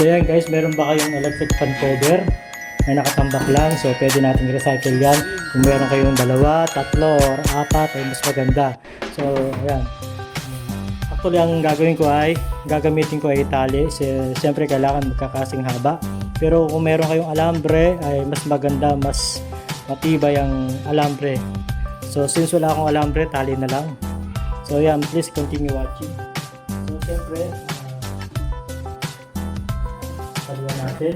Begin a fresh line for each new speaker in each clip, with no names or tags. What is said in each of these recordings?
So yan guys, meron ba kayong electric fan cover na nakatambak lang? So pwede natin recycle yan. Kung meron kayong 2, 3, or 4 ay mas maganda. So ayan. Actually ang gagawin ko ay, gagamitin ko ay tali. Siyempre kailangan magkakasing haba. Pero kung meron kayong alambre ay mas maganda, mas matibay ang alambre. So since wala akong alambre, tali na lang. So yan, please continue watching. So siyempre, talian natin.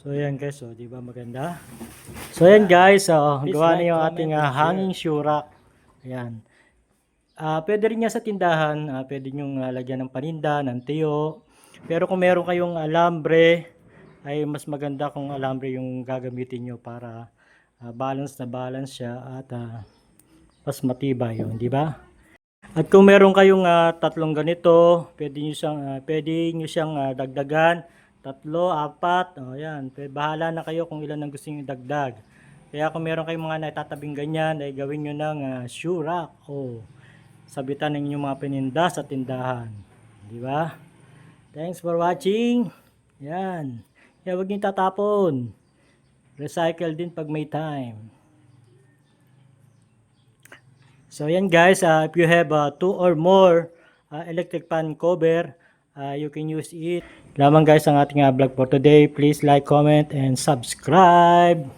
So ayan guys, oh, di ba maganda? So ayan guys, gawa na yung ating hanging shoe rack. Ayan. Pwede rin yan sa tindahan, pwede nyo lagyan ng paninda, ng tiyo. Pero kung meron kayong alambre, ay mas maganda kung alambre yung gagamitin nyo para balance na balance siya at mas matibay yun, di ba? At kung meron kayong 3 ganito, pwede nyo siyang dagdagan. 3, 4, ayan. Bahala na kayo kung ilan ang gusto nyo dagdag. Kaya kung meron kayong mga natatabing ganyan, ay gawin nyo ng shoe rack o sabitan ng inyong mga paninda sa tindahan. Di ba? Thanks for watching. Yan. Kaya huwag nyo tatapon. Recycle din pag may time. So yan guys, if you have 2 or more electric fan cover, you can use it. Lamang guys ang ating vlog for today. Please like, comment, and subscribe.